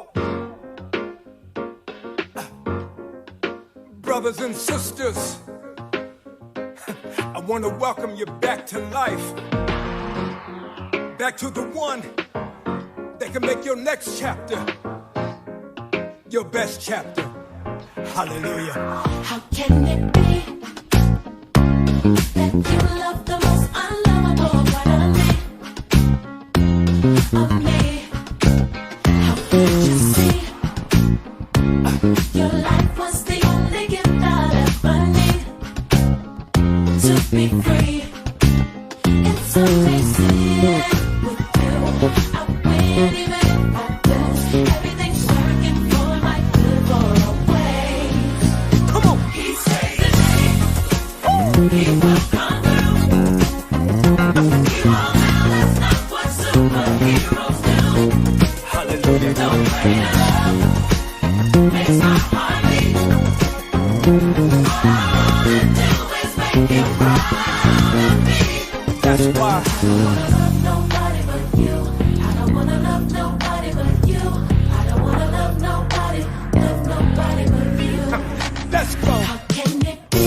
go! Brothers and sisters, I want to welcome you back to life. Back to the one that can make your next chapter your best chapter. Hallelujah. How can it be that you love the most unlovable part of me? How could you see your life was the only gift I'd ever need to be free? It's amazing with you. I win even if I lose. Everything's working for my good for always. Come on. He saved the day. He will come through. He won't know that's not what superheroes do. Hallelujah. The way to love makes my heart beat. All I wanna do is make you proud of me. That's why. I don't wanna love nobody but you. I don't wanna love nobody but you. I don't wanna love nobody but you. Let's go. How can it be?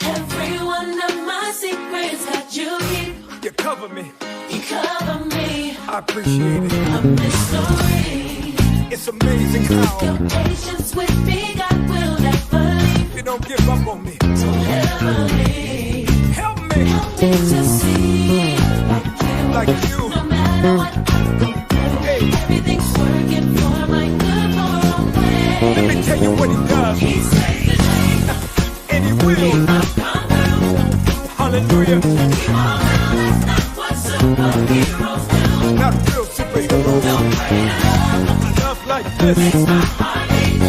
Every one of my secrets that you keep, You cover me. you cover me. I appreciate it. A mystery. It's amazing how Your patience with me, God will never leave. you don't give up on me. So heavenly, Help me help me to see like you. like you. No matter what I go through, Hey. everything's working for my good for always. Let me tell you what he does. He saved the day. And he will. I've come through. Hallelujah. He won't know that's not what superheroes do. Not real superheroes. No way to love Love like this. makes my heart beat.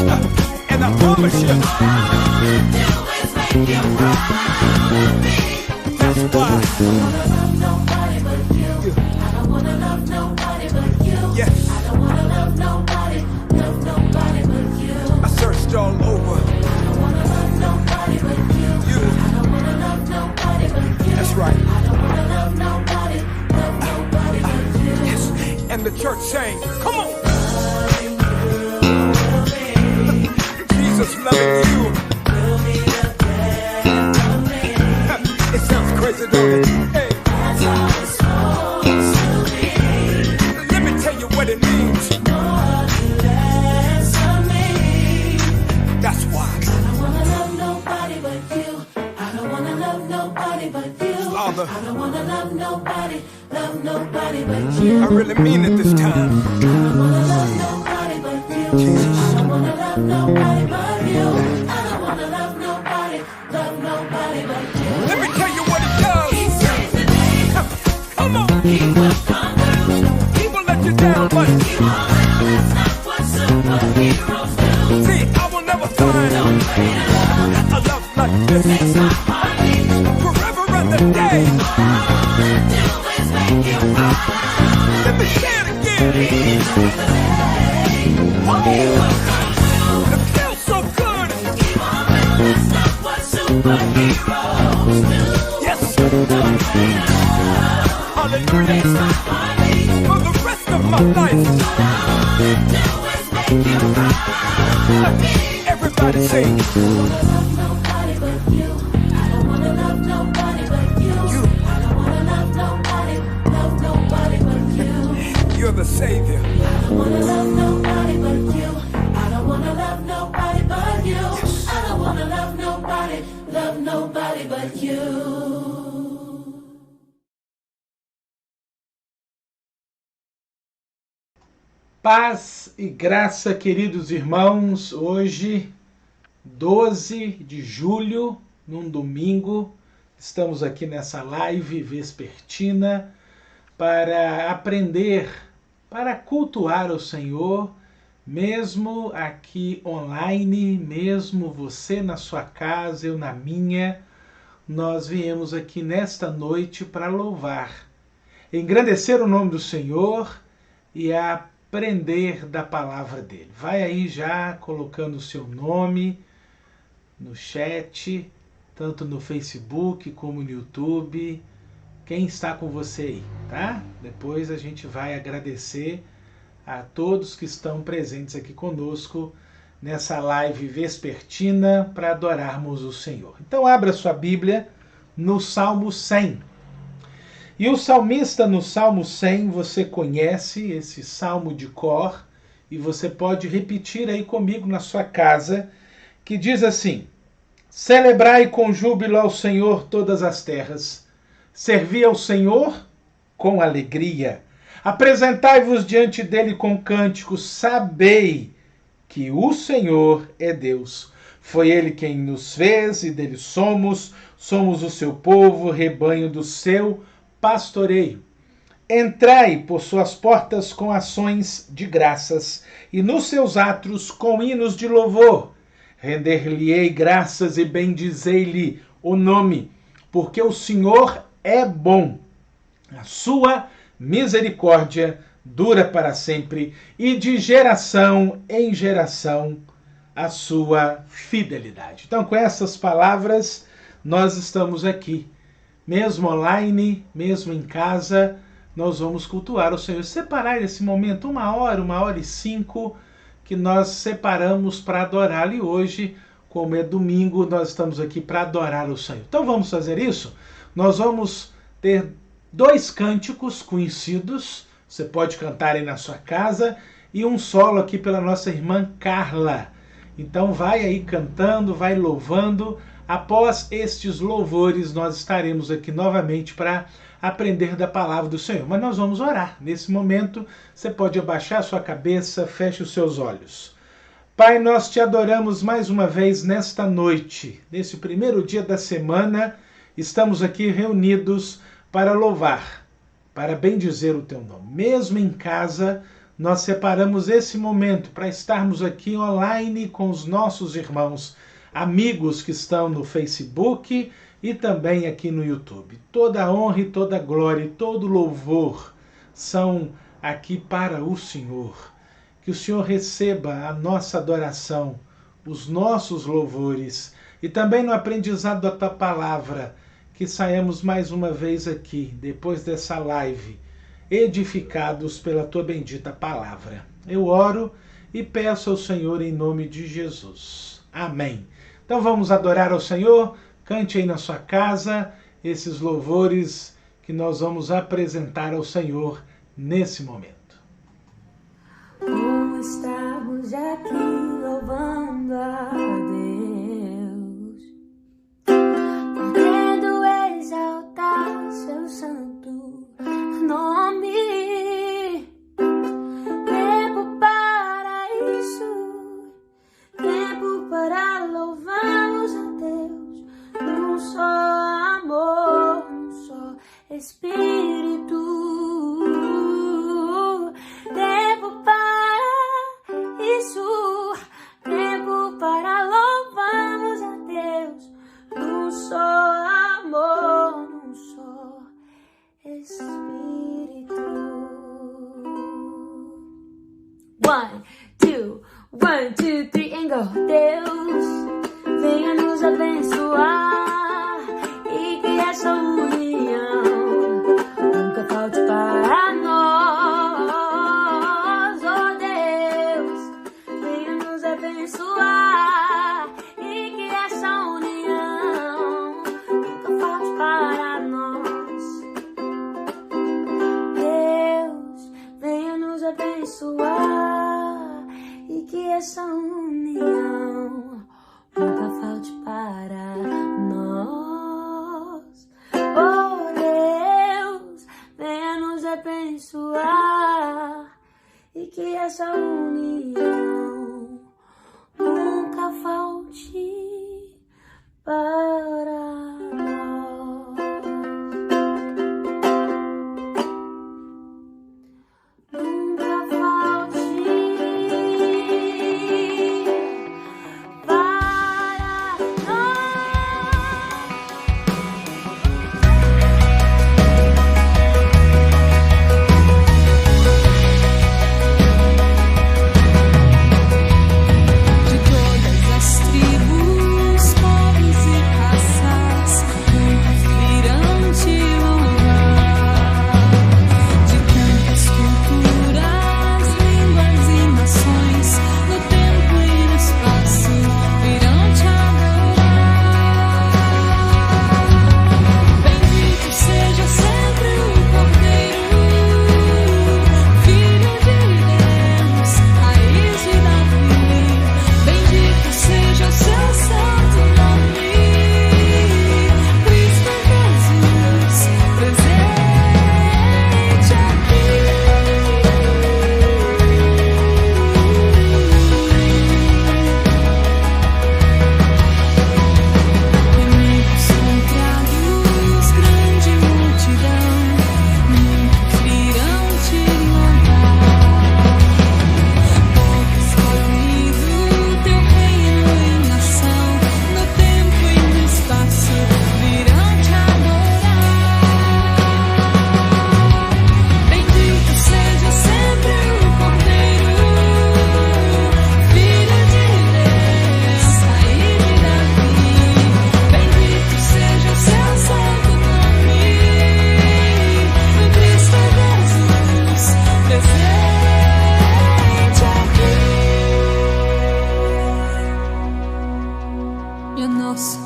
And I promise you, All I wanna do is make you proud of me. that's why. I don't wanna love nobody but you. I don't wanna love nobody but you. Yes. I don't wanna love nobody but you. I searched all over. I don't wanna love nobody but you. You. I don't wanna love nobody but you. That's right. I don't wanna love nobody but you. Yes. And the church sang, come on. Jesus loving you. Will be the death of me. It sounds crazy, don't it? Hey, That's how it's supposed to be. let me tell you what it means. Nothing less of me. That's why. I don't wanna love nobody but you. I don't wanna love nobody but you. Father. I don't wanna love nobody but you. I really mean it this time. I don't wanna love nobody but you. I don't wanna love nobody but you. I don't wanna love nobody but you. Let me tell you what it does. He saves the day. Come on. He will come through. He will let you down, but He won't know that's not what superheroes do. see, I will never find No way to love a love like this. makes my heart beat. Forever and the day. All I wanna do is make you proud. Let me say it again. He saves the day. He will come through. It feels so good. He won't know that's not what superheroes do. Yes. No way to love Hallelujah. makes my heart beat. For the rest of my life. All I wanna do is make you proud of me. Everybody say, I don't wanna love nobody but you. I don't wanna love nobody but you. You. I don't wanna love nobody but you. you're the Savior. I don't wanna love nobody but you. I don't wanna love nobody but you. I don't wanna love nobody but you. Paz e graça, queridos irmãos. Hoje, 12 de julho, num domingo, estamos aqui nessa live vespertina para aprender, para cultuar o Senhor, mesmo aqui online, mesmo você na sua casa, eu na minha. Nós viemos aqui nesta noite para louvar, engrandecer o nome do Senhor e aprender da palavra dele. Vai aí já colocando o seu nome no chat, tanto no Facebook como no YouTube. Quem está com você aí, tá? Depois a gente vai agradecer a todos que estão presentes aqui conosco nessa live vespertina para adorarmos o Senhor. Então abra sua Bíblia no Salmo 100. E o salmista no Salmo 100, você conhece esse salmo de cor, e você pode repetir aí comigo na sua casa, que diz assim: celebrai com júbilo ao Senhor todas as terras, servi ao Senhor com alegria, apresentai-vos diante dele com cânticos, sabei que o Senhor é Deus. Foi ele quem nos fez e dele somos o seu povo, rebanho do seu pastoreio. Entrai por suas portas com ações de graças e nos seus átrios com hinos de louvor. Render-lhe-ei graças e bendizei-lhe o nome, porque o Senhor é bom. A sua misericórdia dura para sempre, e de geração em geração a sua fidelidade. Então, com essas palavras, nós estamos aqui, mesmo online, mesmo em casa, nós vamos cultuar o Senhor. Separar esse momento, 1h, 1h05, que nós separamos para adorá-lo, e hoje, como é domingo, nós estamos aqui para adorar o Senhor. Então vamos fazer isso? Nós vamos ter 2 cânticos conhecidos, você pode cantar aí na sua casa, e um solo aqui pela nossa irmã Carla. Então vai aí cantando, vai louvando. Após estes louvores, nós estaremos aqui novamente para aprender da palavra do Senhor. Mas nós vamos orar. Nesse momento, você pode abaixar a sua cabeça, feche os seus olhos. Pai, nós te adoramos mais uma vez nesta noite. Nesse primeiro dia da semana, estamos aqui reunidos para louvar, para bendizer o teu nome. Mesmo em casa, nós separamos esse momento para estarmos aqui online com os nossos irmãos, amigos que estão no Facebook e também aqui no YouTube. Toda a honra e toda a glória e todo louvor são aqui para o Senhor. Que o Senhor receba a nossa adoração, os nossos louvores, e também no aprendizado da tua palavra, que saímos mais uma vez aqui, depois dessa live, edificados pela tua bendita palavra. Eu oro e peço ao Senhor em nome de Jesus. Amém. Então vamos adorar ao Senhor. Cante aí na sua casa esses louvores que nós vamos apresentar ao Senhor nesse momento. Como estamos aqui louvando a Deus, podendo exaltar seu santo nome. Tempo para isso, tempo para louvarmos a Deus, num só amor, num só Espírito. Tempo para isso, tempo para louvarmos a Deus, num só amor, num só Espírito. 1, 2, 1, 2, 3 and go. Deus, venha nos abençoar e que essa união nunca falte para nós. Oh Deus, venha nos abençoar e que essa união nunca falte para nós. Deus, venha nos abençoar e que essa união nunca falte para nós. Oh Deus, venha nos abençoar e que essa união nunca falte para nós. Nunca falte para nós.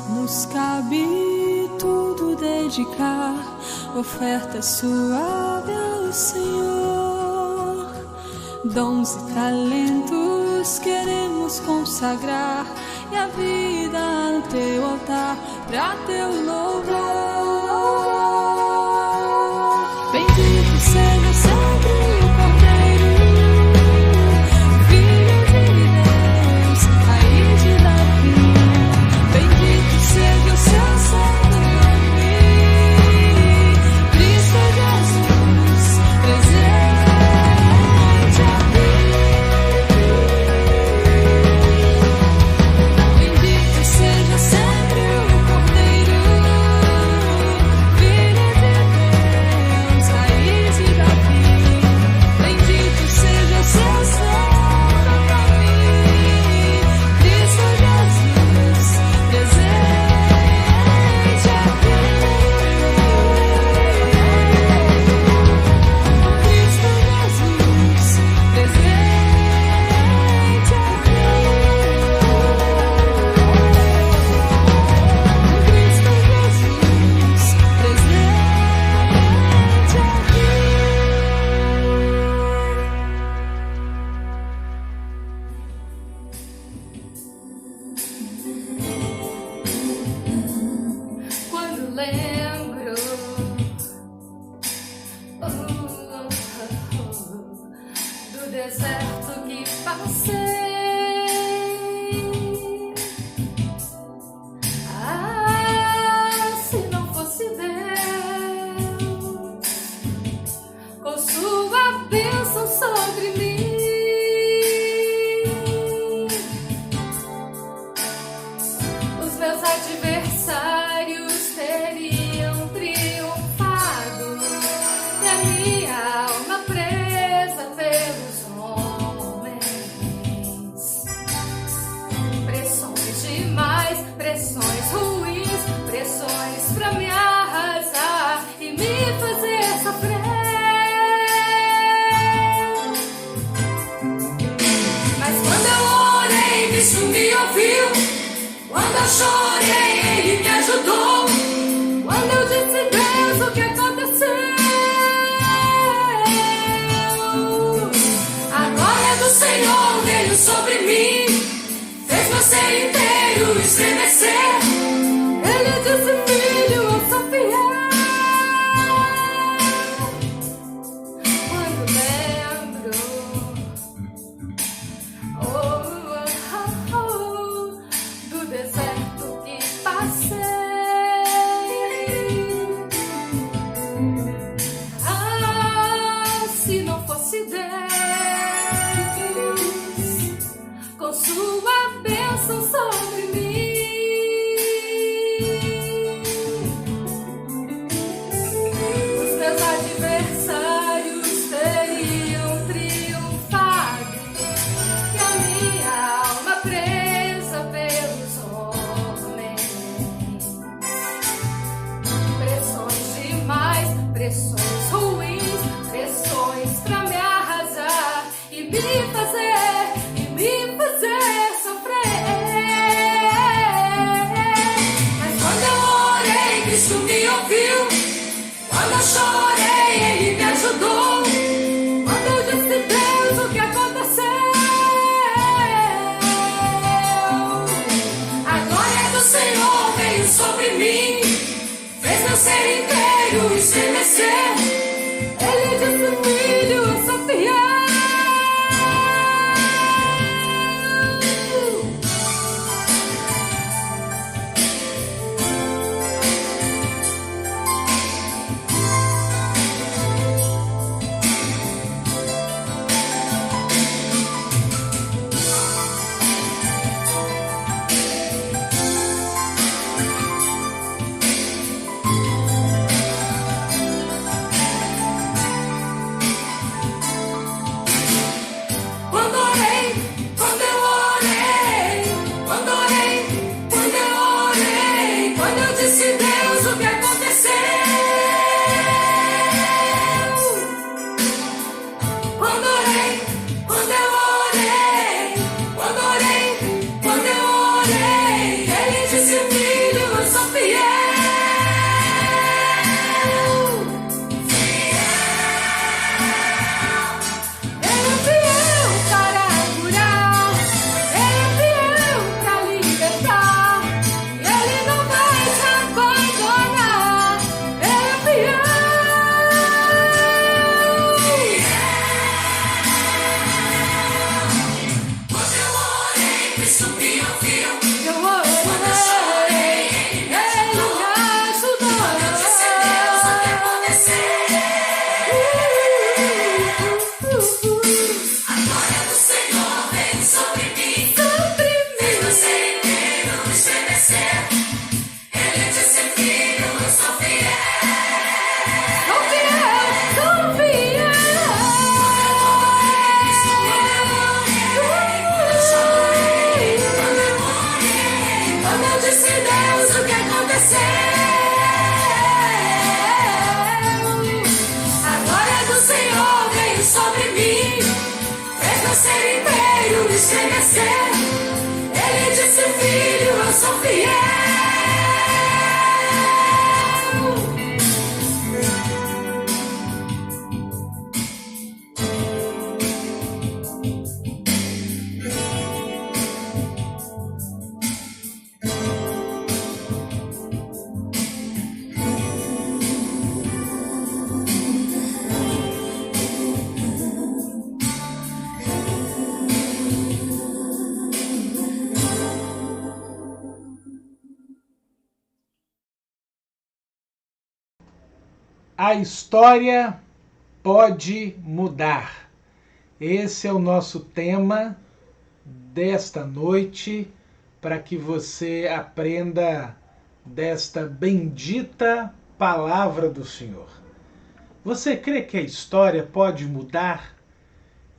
nos cabe tudo dedicar, oferta suave ao Senhor. Dons e talentos queremos consagrar, e a vida no teu altar, pra teu louvor. Bendito seja sempre o Cordeiro, Filho de Deus, raiz de Davi. Bendito seja o seu santo nome, Cristo Jesus, presente aqui. Bendito seja sempre o Cordeiro, Filho de Deus, raiz de Davi. Bendito seja o seu santo nome, Cristo Jesus, presente aqui. Cristo Jesus, presente aqui. Cristo Jesus, presente Quando lembro do deserto que passei, se não fosse Deus com sua bênção sobre mim, os meus adversários teriam triunfado, e a minha alma presa pelos homens. Pressões demais, pressões ruins, pressões pra me arrasar e me fazer sofrer. Mas quando eu orei, Cristo me ouviu. Quando eu chorei, Ele me ajudou. Quando eu disse, Deus, o que aconteceu? A glória do Senhor veio sobre mim, fez meu ser inteiro estremecer. Ele disse, filho, eu sou fiel. Quando lembro do deserto que passei, se não fosse Deus com sua bênção sobre mim, os meus adversários teriam triunfado, e a minha alma presa pelos homens. Pressões demais, pressões ruins, pressões pra me arrasar e me fazer sofrer. Mas quando eu orei, Cristo me ouviu. Quando eu chorei, Ele me ajudou. Quando eu disse, Deus, o que aconteceu? A glória do Senhor veio sobre mim, fez meu ser inteiro estremecer. Ele disse, filho, eu sou fiel. Ele disse, filho, eu sou fiel. A história pode mudar. Esse é o nosso tema desta noite, para que você aprenda desta bendita palavra do Senhor. Você crê que a história pode mudar?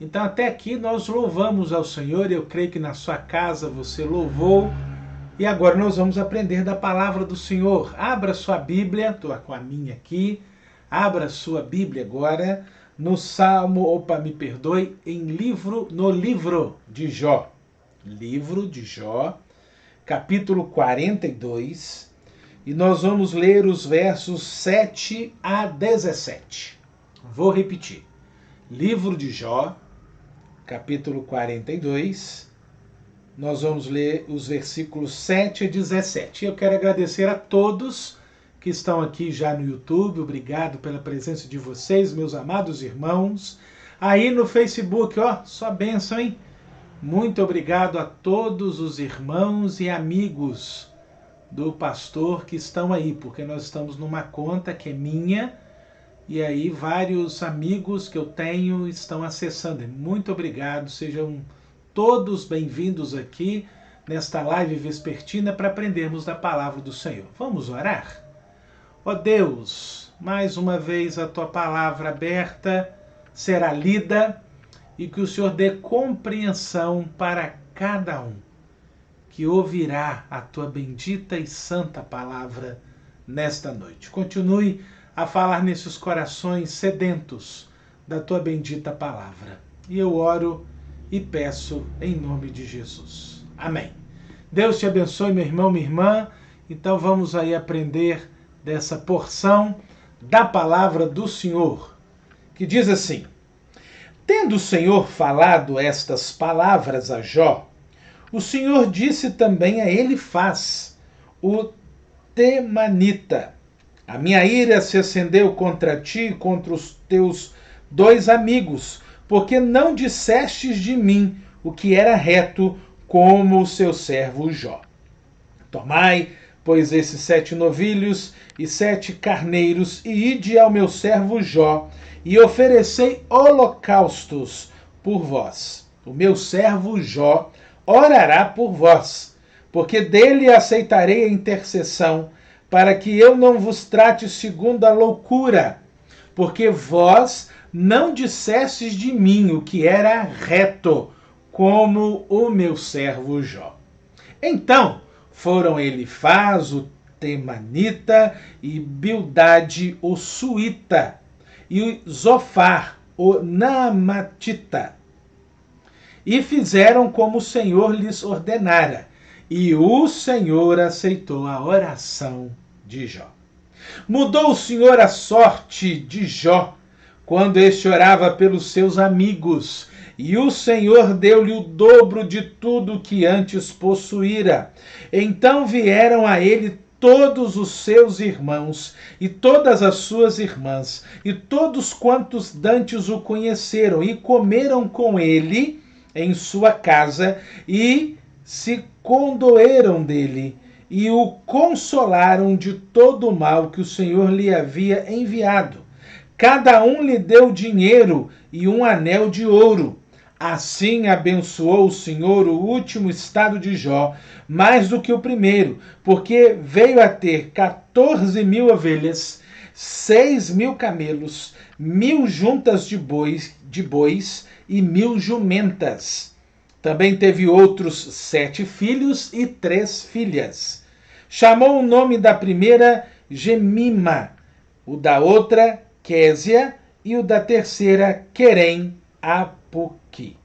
Então até aqui nós louvamos ao Senhor, eu creio que na sua casa você louvou, e agora nós vamos aprender da palavra do Senhor. Abra sua Bíblia, estou com a minha aqui. Abra sua Bíblia agora no no livro de Jó. Livro de Jó, capítulo 42, e nós vamos ler os versos 7 a 17. Vou repetir. Livro de Jó, capítulo 42, nós vamos ler os versículos 7 a 17. Eu quero agradecer a todos que estão aqui já no YouTube, obrigado pela presença de vocês, meus amados irmãos. Aí no Facebook, só bênção, hein? Muito obrigado a todos os irmãos e amigos do pastor que estão aí, porque nós estamos numa conta que é minha, e aí vários amigos que eu tenho estão acessando. Muito obrigado, sejam todos bem-vindos aqui nesta live vespertina para aprendermos da palavra do Senhor. Vamos orar? Ó Deus, mais uma vez a tua palavra aberta será lida e que o Senhor dê compreensão para cada um que ouvirá a tua bendita e santa palavra nesta noite. Continue a falar nesses corações sedentos da tua bendita palavra. E eu oro e peço em nome de Jesus. Amém. Deus te abençoe, meu irmão, minha irmã. Então vamos aí aprender dessa porção da palavra do Senhor, que diz assim: tendo o Senhor falado estas palavras a Jó, o Senhor disse também a Elifaz, o temanita: a minha ira se acendeu contra ti e contra os teus 2 amigos, porque não dissestes de mim o que era reto, como o seu servo Jó. Tomai, pois, esses 7 novilhos e 7 carneiros, e ide ao meu servo Jó, e oferecei holocaustos por vós. O meu servo Jó orará por vós, porque dele aceitarei a intercessão, para que eu não vos trate segundo a loucura, porque vós não dissestes de mim o que era reto, como o meu servo Jó. Então foram Elifaz, o temanita, e Bildade, o suíta, e Zofar, o naamatita, e fizeram como o Senhor lhes ordenara, e o Senhor aceitou a oração de Jó. Mudou o Senhor a sorte de Jó, quando este orava pelos seus amigos, e o Senhor deu-lhe o dobro de tudo que antes possuíra. Então vieram a ele todos os seus irmãos e todas as suas irmãs, e todos quantos dantes o conheceram, e comeram com ele em sua casa, e se condoeram dele e o consolaram de todo o mal que o Senhor lhe havia enviado. Cada um lhe deu dinheiro e um anel de ouro. Assim abençoou o Senhor o último estado de Jó, mais do que o primeiro, porque veio a ter 14.000 ovelhas, 6.000 camelos, 1.000 juntas de bois e 1.000 jumentas. Também teve outros 7 filhos e 3 filhas. Chamou o nome da primeira Gemima, o da outra Késia e o da terceira Querem Apuqui.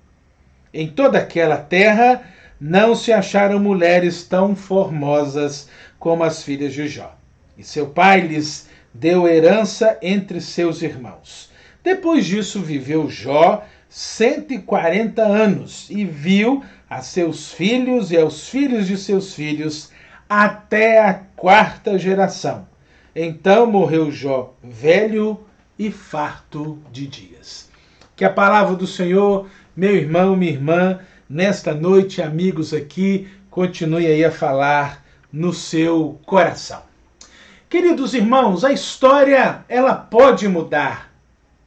Em toda aquela terra não se acharam mulheres tão formosas como as filhas de Jó. E seu pai lhes deu herança entre seus irmãos. Depois disso viveu Jó 140 anos e viu a seus filhos e aos filhos de seus filhos até a 4ª geração. Então morreu Jó velho e farto de dias. Que a palavra do Senhor, meu irmão, minha irmã, nesta noite, amigos aqui, continue aí a falar no seu coração. Queridos irmãos, a história, ela pode mudar.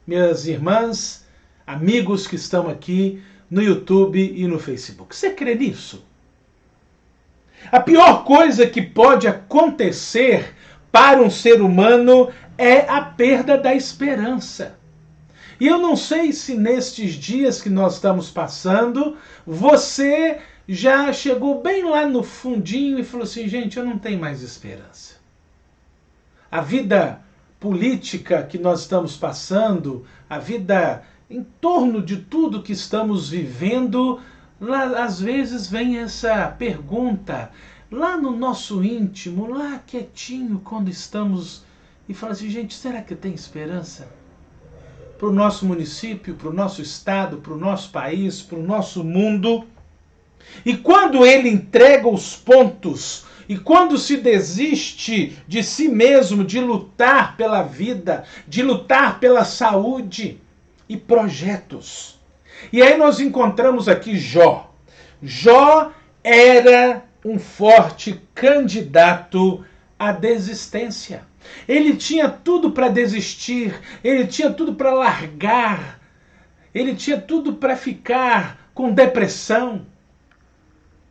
Minhas irmãs, amigos que estão aqui no YouTube e no Facebook. Você crê nisso? A pior coisa que pode acontecer para um ser humano é a perda da esperança. E eu não sei se nestes dias que nós estamos passando, você já chegou bem lá no fundinho e falou assim, gente, eu não tenho mais esperança. A vida política que nós estamos passando, a vida em torno de tudo que estamos vivendo, lá, às vezes vem essa pergunta, lá no nosso íntimo, lá quietinho, quando estamos, e fala assim, gente, será que tem esperança? Para o nosso município, para o nosso estado, para o nosso país, para o nosso mundo. E quando ele entrega os pontos, e quando se desiste de si mesmo, de lutar pela vida, de lutar pela saúde e projetos. E aí nós encontramos aqui Jó. Jó era um forte candidato à desistência. Ele tinha tudo para desistir, ele tinha tudo para largar, ele tinha tudo para ficar com depressão.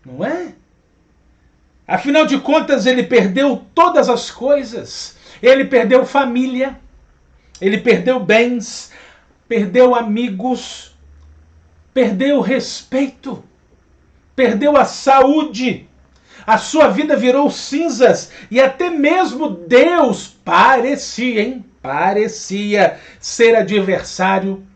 Não é? Afinal de contas, ele perdeu todas as coisas. Ele perdeu família, ele perdeu bens, perdeu amigos, perdeu respeito, perdeu a saúde. A sua vida virou cinzas e até mesmo Deus parecia ser adversário,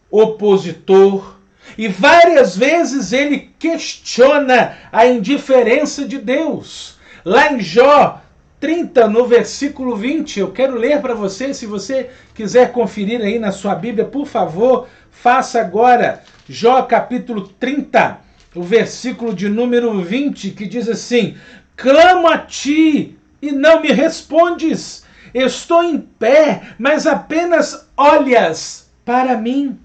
opositor. E várias vezes ele questiona a indiferença de Deus. Lá em Jó 30, no versículo 20, eu quero ler para você, se você quiser conferir aí na sua Bíblia, por favor, faça agora. Jó capítulo 30. O versículo de número 20, que diz assim, clamo a ti e não me respondes. Estou em pé, mas apenas olhas para mim.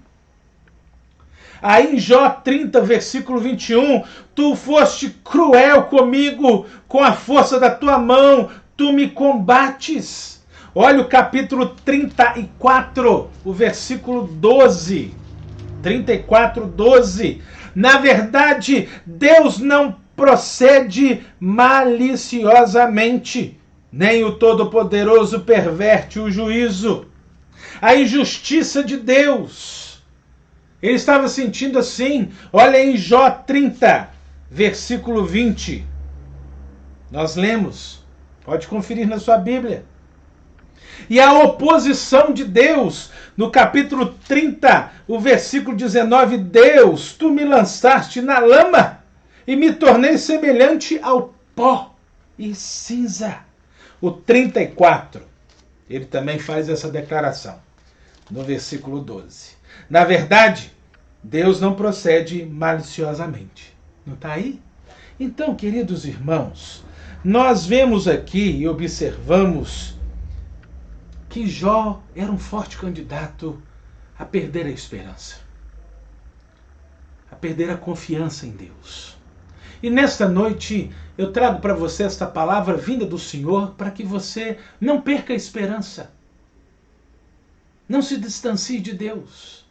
Aí em Jó 30, versículo 21, tu foste cruel comigo, com a força da tua mão, tu me combates. Olha o capítulo 34, o versículo 12. 34, 12. Na verdade, Deus não procede maliciosamente, nem o Todo-Poderoso perverte o juízo. A injustiça de Deus. Ele estava sentindo assim. Olha em Jó 30, versículo 20. Nós lemos. Pode conferir na sua Bíblia. E a oposição de Deus, no capítulo 30, o versículo 19, Deus, tu me lançaste na lama e me tornei semelhante ao pó e cinza. O 34, ele também faz essa declaração, no versículo 12. Na verdade, Deus não procede maliciosamente. Não está aí? Então, queridos irmãos, nós vemos aqui e observamos que Jó era um forte candidato a perder a esperança, a perder a confiança em Deus. E nesta noite eu trago para você esta palavra vinda do Senhor para que você não perca a esperança. Não se distancie de Deus.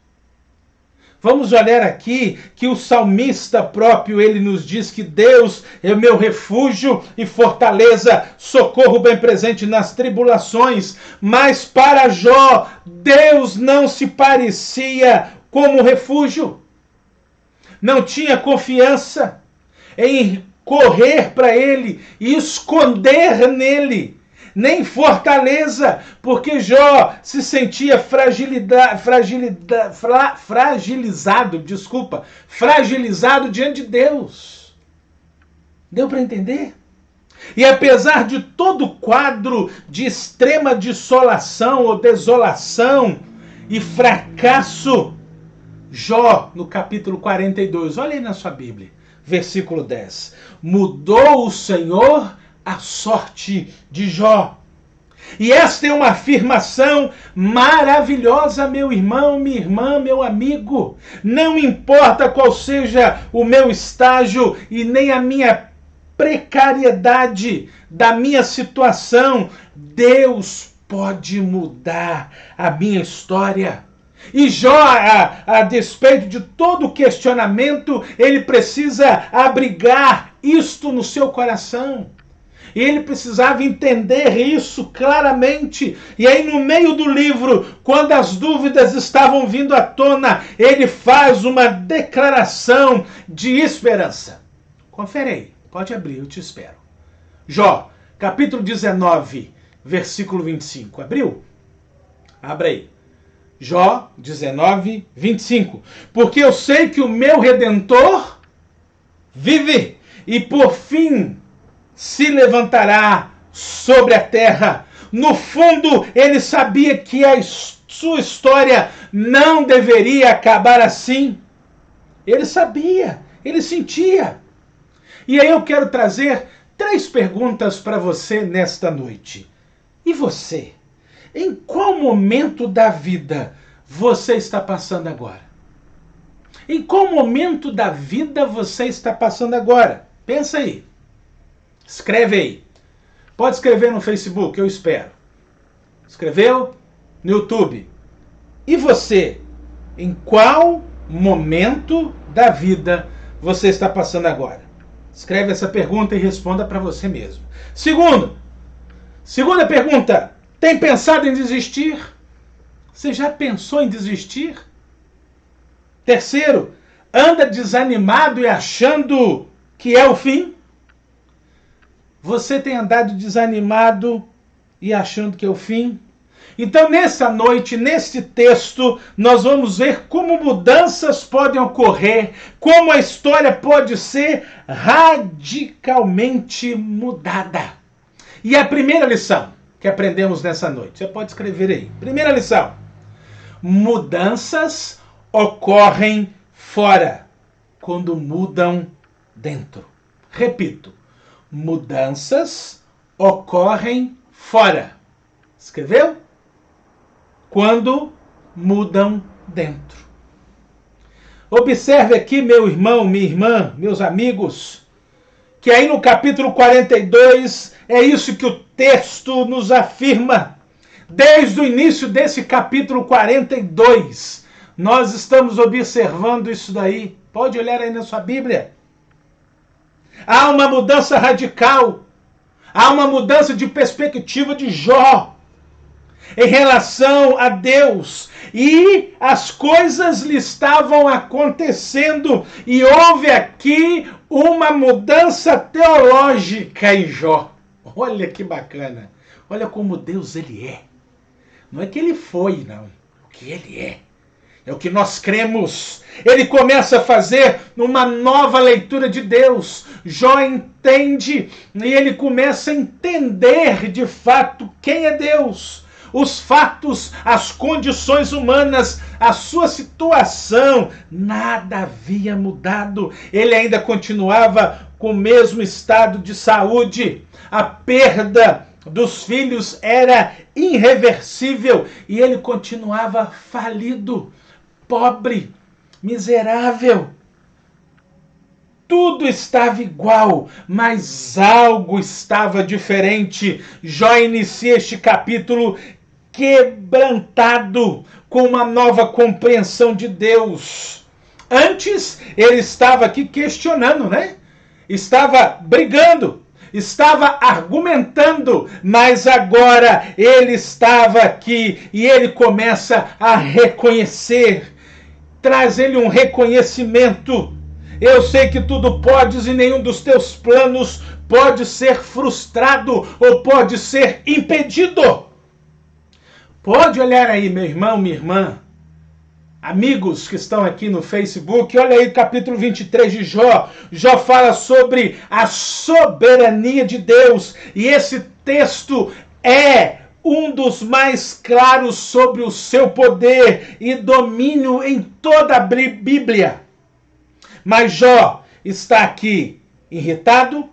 Vamos olhar aqui que o salmista próprio, ele nos diz que Deus é o meu refúgio e fortaleza, socorro bem presente nas tribulações. Mas para Jó, Deus não se parecia como refúgio. Não tinha confiança em correr para ele e esconder nele, nem fortaleza, porque Jó se sentia fragilizado diante de Deus. Deu para entender? E apesar de todo o quadro de extrema desolação ou desolação e fracasso, Jó, no capítulo 42, olha aí na sua Bíblia, versículo 10. Mudou o Senhor a sorte de Jó. E esta é uma afirmação maravilhosa, meu irmão, minha irmã, meu amigo. Não importa qual seja o meu estágio e nem a minha precariedade da minha situação, Deus pode mudar a minha história. E Jó, a despeito de todo questionamento, ele precisa abrigar isto no seu coração. E ele precisava entender isso claramente. E aí no meio do livro, quando as dúvidas estavam vindo à tona, ele faz uma declaração de esperança. Confere aí, pode abrir, eu te espero. Jó, capítulo 19, versículo 25. Abriu? Abra aí. Jó 19, 25. Porque eu sei que o meu Redentor vive e por fim se levantará sobre a terra. No fundo, ele sabia que a sua história não deveria acabar assim. Ele sabia, ele sentia. E aí eu quero trazer 3 perguntas para você nesta noite. E você? Em qual momento da vida você está passando agora? Em qual momento da vida você está passando agora? Pensa aí. Escreve aí. Pode escrever no Facebook, eu espero. Escreveu? No YouTube. E você? Em qual momento da vida você está passando agora? Escreve essa pergunta e responda para você mesmo. Segunda pergunta. Tem pensado em desistir? Você já pensou em desistir? Terceiro, anda desanimado e achando que é o fim? Você tem andado desanimado e achando que é o fim? Então, nessa noite, neste texto, nós vamos ver como mudanças podem ocorrer, como a história pode ser radicalmente mudada. E a primeira lição que aprendemos nessa noite, você pode escrever aí. Primeira lição: mudanças ocorrem fora quando mudam dentro. Repito, mudanças ocorrem fora. Escreveu? Quando mudam dentro. Observe aqui, meu irmão, minha irmã, meus amigos, que aí no capítulo 42 é isso que o texto nos afirma. Desde o início desse capítulo 42, nós estamos observando isso daí. Pode olhar aí na sua Bíblia. Há uma mudança radical. Há uma mudança de perspectiva de Jó em relação a Deus. E as coisas lhe estavam acontecendo. E houve aqui uma mudança teológica em Jó. Olha que bacana. Olha como Deus ele é. Não é que ele foi, não. O que ele é. É o que nós cremos. Ele começa a fazer uma nova leitura de Deus. Jó entende e ele começa a entender de fato quem é Deus. Os fatos, as condições humanas, a sua situação, nada havia mudado. Ele ainda continuava com o mesmo estado de saúde. A perda dos filhos era irreversível e ele continuava falido, pobre, miserável. Tudo estava igual, mas algo estava diferente. Jó inicia este capítulo quebrantado, com uma nova compreensão de Deus. Antes, ele estava aqui questionando, né? Estava brigando, estava argumentando, mas agora ele estava aqui e ele começa a reconhecer, traz ele um reconhecimento. Eu sei que tudo podes e nenhum dos teus planos pode ser frustrado ou pode ser impedido. Pode olhar aí, meu irmão, minha irmã, amigos que estão aqui no Facebook, olha aí o capítulo 23 de Jó. Jó fala sobre a soberania de Deus e esse texto é um dos mais claros sobre o seu poder e domínio em toda a Bíblia. Mas Jó está aqui irritado,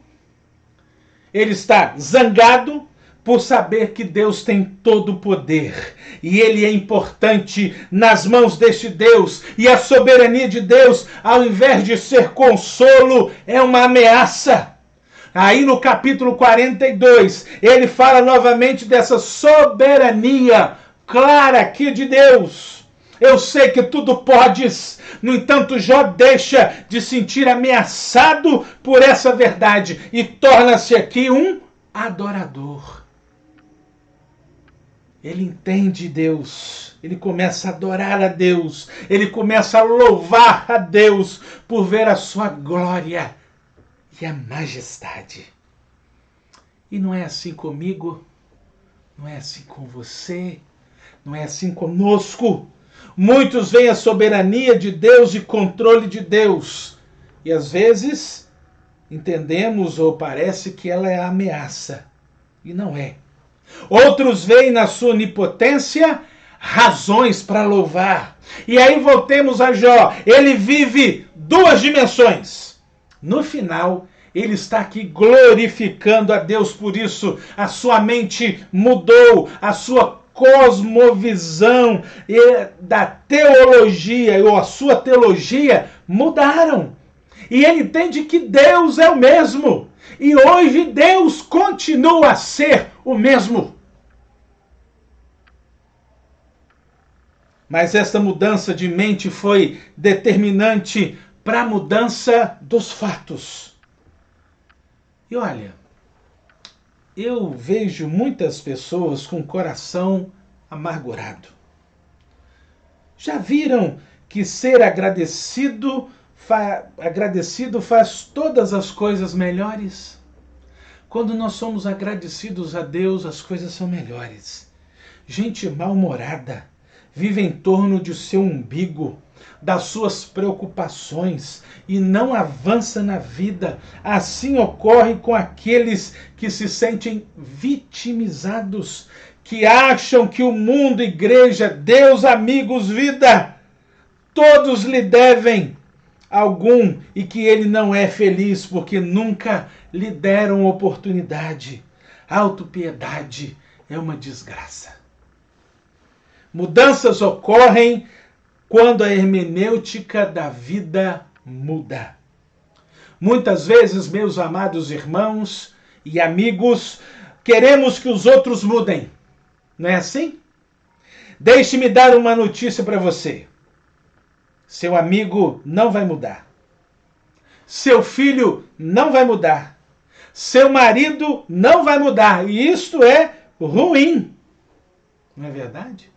ele está zangado por saber que Deus tem todo o poder e ele é importante nas mãos deste Deus, e a soberania de Deus, ao invés de ser consolo, é uma ameaça. Aí no capítulo 42, ele fala novamente dessa soberania clara aqui de Deus. Eu sei que tudo podes, no entanto, Jó deixa de sentir ameaçado por essa verdade e torna-se aqui um adorador. Ele entende Deus, ele começa a adorar a Deus, ele começa a louvar a Deus por ver a sua glória e a majestade. E não é assim comigo, não é assim com você, não é assim conosco. Muitos veem a soberania de Deus e controle de Deus, e às vezes entendemos ou parece que ela é a ameaça, e não é. Outros veem na sua onipotência razões para louvar. E aí voltemos a Jó. Ele vive duas dimensões. No final, ele está aqui glorificando a Deus por isso. A sua mente mudou, a sua cosmovisão da teologia ou a sua teologia mudaram. E ele entende que Deus é o mesmo. E hoje Deus continua a ser o mesmo. Mas esta mudança de mente foi determinante para a mudança dos fatos. E olha, eu vejo muitas pessoas com o coração amargurado. Já viram que ser agradecido faz todas as coisas melhores? Quando nós somos agradecidos a Deus, as coisas são melhores. Gente mal-humorada vive em torno de seu umbigo, das suas preocupações e não avança na vida. Assim ocorre com aqueles que se sentem vitimizados, que acham que o mundo, igreja, Deus, amigos, vida, todos lhe devem algum e que ele não é feliz porque nunca lhe deram oportunidade. Autopiedade é uma desgraça. Mudanças ocorrem quando a hermenêutica da vida muda. Muitas vezes, meus amados irmãos e amigos, queremos que os outros mudem. Não é assim? Deixe-me dar uma notícia para você. Seu amigo não vai mudar. Seu filho não vai mudar. Seu marido não vai mudar. E isto é ruim. Não é verdade?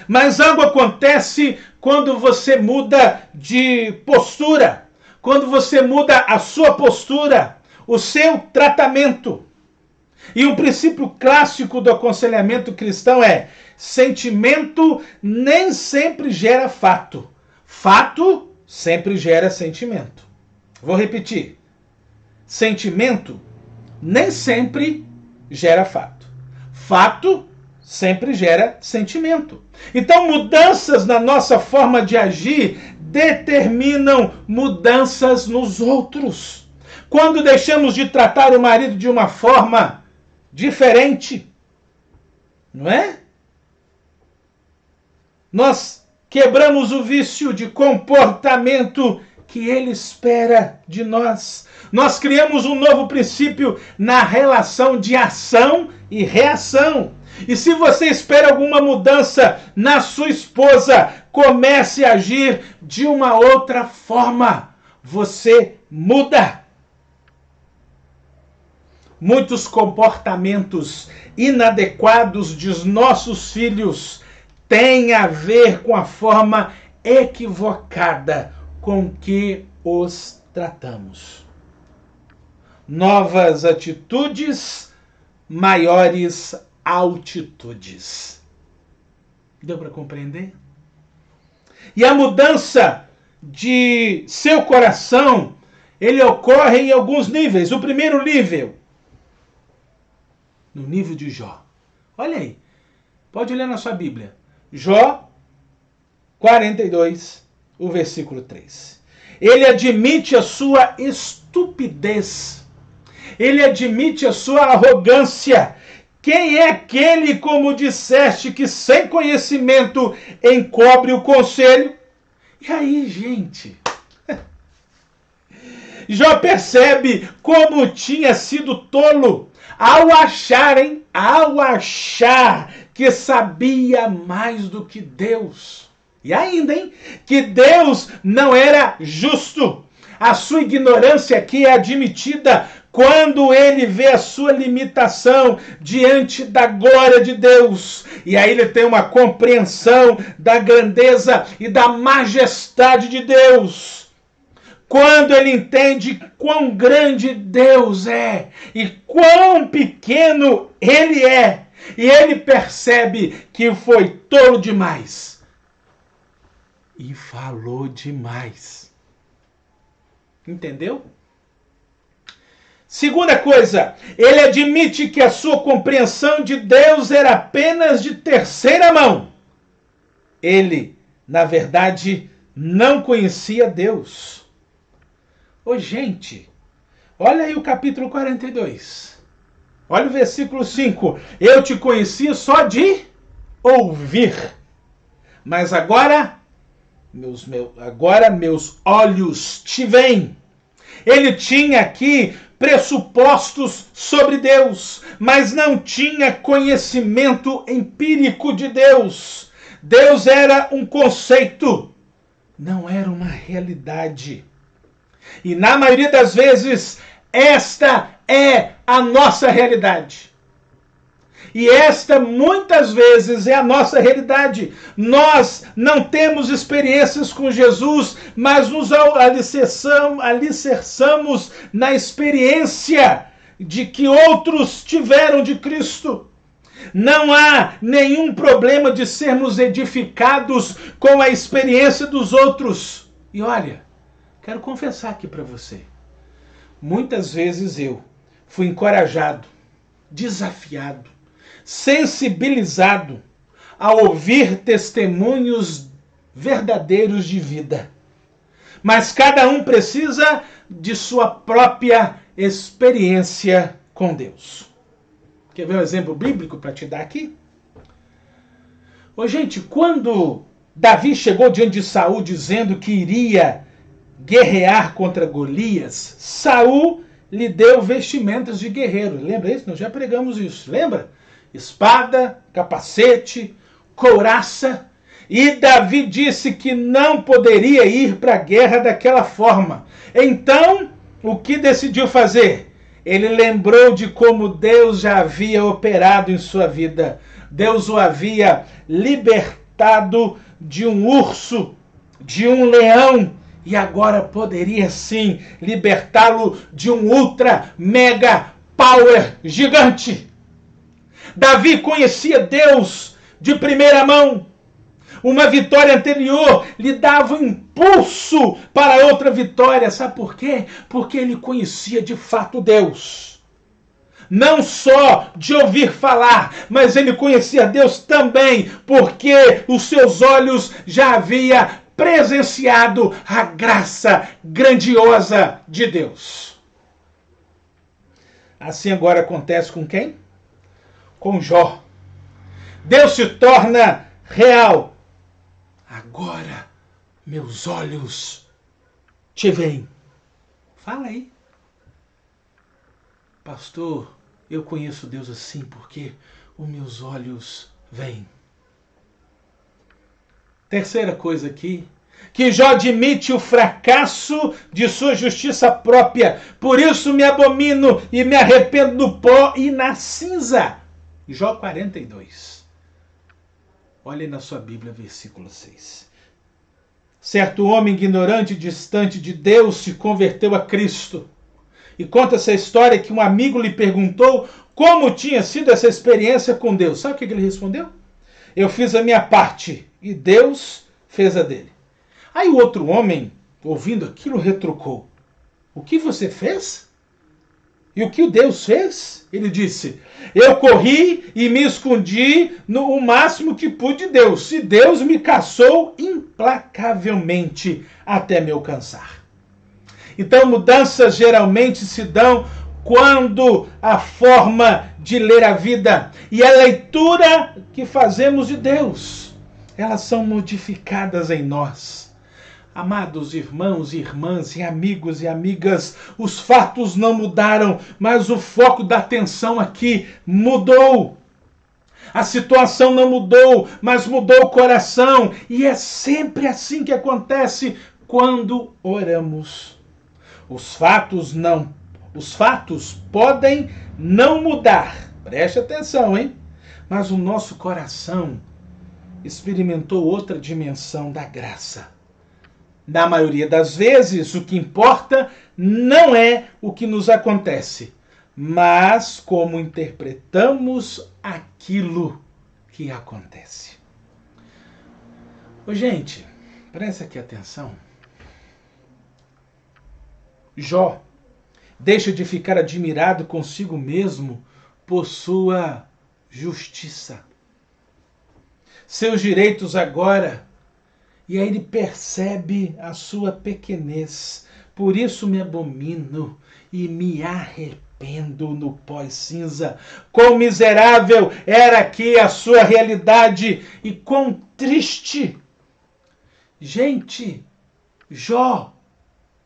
Mas algo acontece quando você muda de postura. Quando você muda a sua postura, o seu tratamento. E um princípio clássico do aconselhamento cristão é: sentimento nem sempre gera fato. Fato sempre gera sentimento. Vou repetir. Sentimento nem sempre gera fato. Fato sempre gera sentimento. Então, mudanças na nossa forma de agir determinam mudanças nos outros. Quando deixamos de tratar o marido de uma forma diferente, não é? Nós quebramos o vício de comportamento que Ele espera de nós. Nós criamos um novo princípio na relação de ação e reação. E se você espera alguma mudança na sua esposa, comece a agir de uma outra forma. Você muda. Muitos comportamentos inadequados de nossos filhos têm a ver com a forma equivocada com que os tratamos. Novas atitudes, maiores altitudes. Deu para compreender? E a mudança de seu coração, ele ocorre em alguns níveis. O primeiro nível, no nível de Jó. Olha aí, pode ler na sua Bíblia. Jó 42, o versículo 3. Ele admite a sua estupidez. Ele admite a sua arrogância. Quem é aquele, como disseste, que sem conhecimento encobre o conselho? E aí, gente? Jó percebe como tinha sido tolo ao achar que sabia mais do que Deus. E ainda, que Deus não era justo. A sua ignorância aqui é admitida quando ele vê a sua limitação diante da glória de Deus. E aí ele tem uma compreensão da grandeza e da majestade de Deus. Quando ele entende quão grande Deus é e quão pequeno ele é, e ele percebe que foi tolo demais e falou demais. Entendeu? Segunda coisa, ele admite que a sua compreensão de Deus era apenas de terceira mão. Ele, na verdade, não conhecia Deus. Ô, gente, olha aí o capítulo 42. Olha o versículo 5. Eu te conhecia só de ouvir, mas agora meus olhos te veem. Ele tinha aqui pressupostos sobre Deus, mas não tinha conhecimento empírico de Deus. Deus era um conceito, não era uma realidade. E na maioria das vezes, esta é a nossa realidade. E esta, muitas vezes, é a nossa realidade. Nós não temos experiências com Jesus, mas nos alicerçamos na experiência de que outros tiveram de Cristo. Não há nenhum problema de sermos edificados com a experiência dos outros. E olha, quero confessar aqui para você. Muitas vezes eu fui encorajado, desafiado, sensibilizado a ouvir testemunhos verdadeiros de vida. Mas cada um precisa de sua própria experiência com Deus. Quer ver um exemplo bíblico para te dar aqui? Ô, gente, quando Davi chegou diante de Saul dizendo que iria guerrear contra Golias, Saul lhe deu vestimentas de guerreiro. Lembra isso? Nós já pregamos isso. Lembra? Espada, capacete, couraça. E Davi disse que não poderia ir para a guerra daquela forma. Então, o que decidiu fazer? Ele lembrou de como Deus já havia operado em sua vida. Deus o havia libertado de um urso, de um leão, e agora poderia sim libertá-lo de um ultra, mega, power gigante. Davi conhecia Deus de primeira mão. Uma vitória anterior lhe dava um impulso para outra vitória. Sabe por quê? Porque ele conhecia de fato Deus. Não só de ouvir falar, mas ele conhecia Deus também, porque os seus olhos já haviam presenciado a graça grandiosa de Deus. Assim agora acontece com quem? Com Jó. Deus se torna real. Agora meus olhos te veem? Fala aí. Pastor, eu conheço Deus assim porque os meus olhos veem. Terceira coisa aqui, que Jó admite o fracasso de sua justiça própria. Por isso me abomino e me arrependo no pó e na cinza. Jó 42. Olhe na sua Bíblia, versículo 6. Certo homem ignorante e distante de Deus se converteu a Cristo. E conta essa história que um amigo lhe perguntou como tinha sido essa experiência com Deus. Sabe o que ele respondeu? Eu fiz a minha parte e Deus fez a dele. Aí o outro homem, ouvindo aquilo, retrucou. O que você fez? E o que o Deus fez? Ele disse, eu corri e me escondi no máximo que pude de Deus. E Deus me caçou implacavelmente até me alcançar. Então mudanças geralmente se dão quando a forma de ler a vida e a leitura que fazemos de Deus, elas são modificadas em nós. Amados irmãos e irmãs e amigos e amigas, os fatos não mudaram, mas o foco da atenção aqui mudou. A situação não mudou, mas mudou o coração. E é sempre assim que acontece quando oramos. Os fatos podem não mudar. Preste atenção, hein? Mas o nosso coração experimentou outra dimensão da graça. Na maioria das vezes, o que importa não é o que nos acontece, mas como interpretamos aquilo que acontece. Ô, gente, presta aqui atenção. Jó deixa de ficar admirado consigo mesmo por sua justiça. Seus direitos agora. E aí ele percebe a sua pequenez. Por isso me abomino e me arrependo no pós-cinza. Quão miserável era aqui a sua realidade e quão triste. Gente, Jó,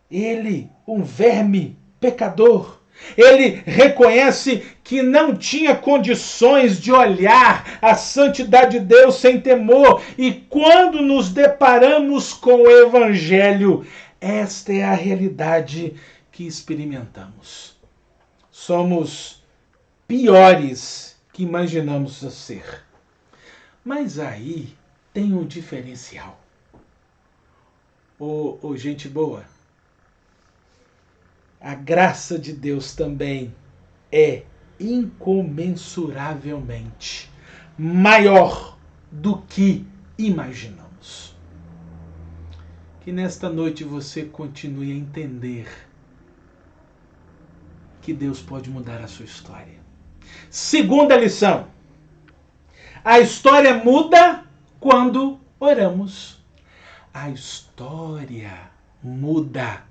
ele, um verme pecador, ele reconhece que não tinha condições de olhar a santidade de Deus sem temor. E quando nos deparamos com o Evangelho, esta é a realidade que experimentamos. Somos piores que imaginamos ser. Mas aí tem um diferencial. Ô, gente boa, a graça de Deus também é incomensuravelmente maior do que imaginamos. Que nesta noite você continue a entender que Deus pode mudar a sua história. Segunda lição. A história muda quando oramos. A história muda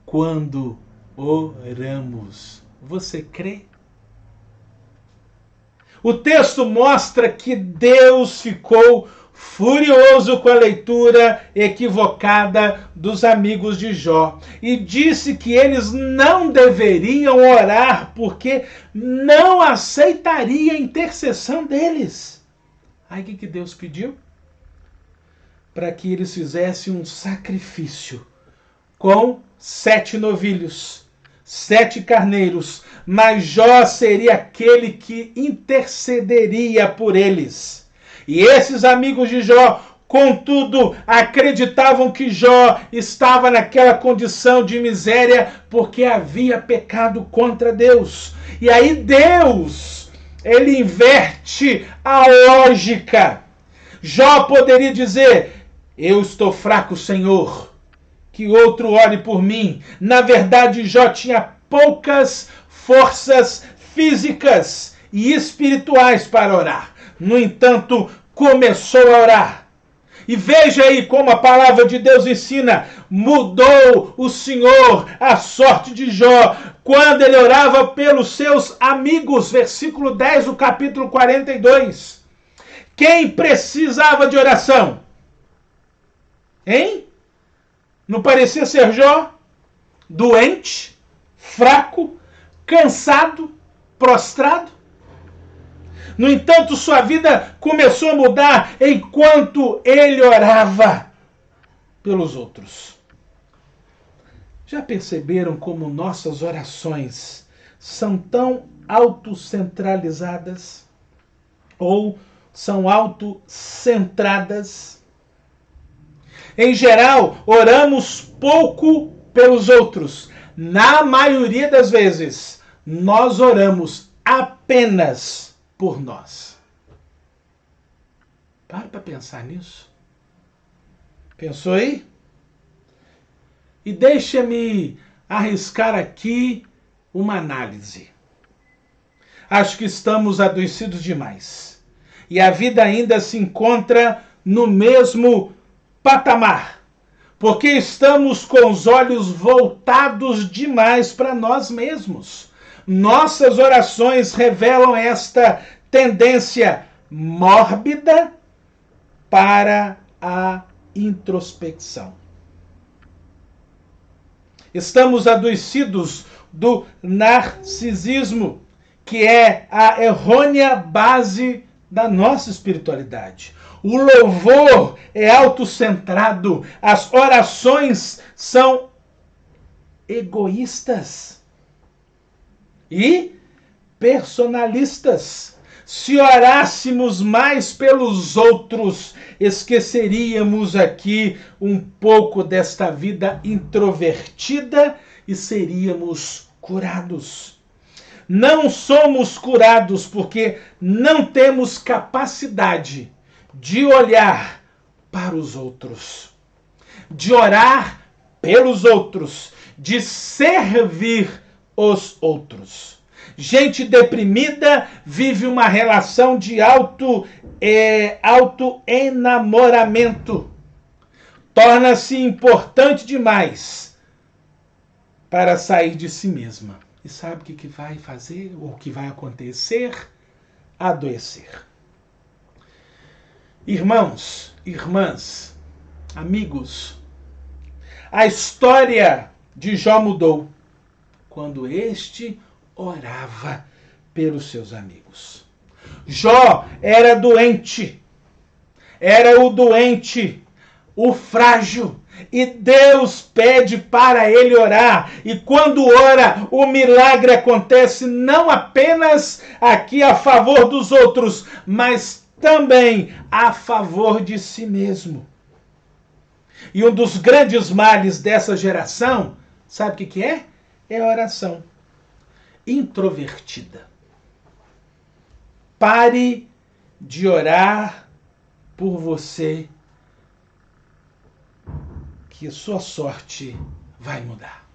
quando oramos. Você crê? O texto mostra que Deus ficou furioso com a leitura equivocada dos amigos de Jó e disse que eles não deveriam orar porque não aceitaria a intercessão deles. Aí o que Deus pediu? Para que eles fizessem um sacrifício com 7 novilhos, 7 carneiros, mas Jó seria aquele que intercederia por eles. E esses amigos de Jó, contudo, acreditavam que Jó estava naquela condição de miséria porque havia pecado contra Deus. E aí Deus, ele inverte a lógica. Jó poderia dizer, eu estou fraco, Senhor, que outro ore por mim. Na verdade, Jó tinha poucas forças físicas e espirituais para orar. No entanto, começou a orar. E veja aí como a palavra de Deus ensina. Mudou o Senhor a sorte de Jó quando ele orava pelos seus amigos. Versículo 10 do capítulo 42. Quem precisava de oração? Hein? Não parecia ser Jó? doente, fraco, cansado, prostrado. No entanto, sua vida começou a mudar enquanto ele orava pelos outros. Já perceberam como nossas orações são tão autocentralizadas ou são autocentradas? Em geral, oramos pouco pelos outros. Na maioria das vezes, nós oramos apenas por nós. Para pensar nisso. Pensou aí? E deixa-me arriscar aqui uma análise. Acho que estamos adoecidos demais. E a vida ainda se encontra no mesmo patamar. Porque estamos com os olhos voltados demais para nós mesmos. Nossas orações revelam esta tendência mórbida para a introspecção. Estamos adoecidos do narcisismo, que é a errônea base da nossa espiritualidade. O louvor é autocentrado, as orações são egoístas e personalistas. Se orássemos mais pelos outros, esqueceríamos aqui um pouco desta vida introvertida e seríamos curados. Não somos curados porque não temos capacidade de olhar para os outros, de orar pelos outros, de servir os outros. Gente deprimida vive uma relação de autoenamoramento. Torna-se importante demais para sair de si mesma. E sabe o que vai fazer, ou o que vai acontecer? Adoecer. Irmãos, irmãs, amigos, a história de Jó mudou quando este orava pelos seus amigos. Jó era doente, era o doente, o frágil, e Deus pede para ele orar. E quando ora, o milagre acontece não apenas aqui a favor dos outros, mas também a favor de si mesmo. E um dos grandes males dessa geração, sabe o que é? É a oração introvertida. Pare de orar por você, que sua sorte vai mudar.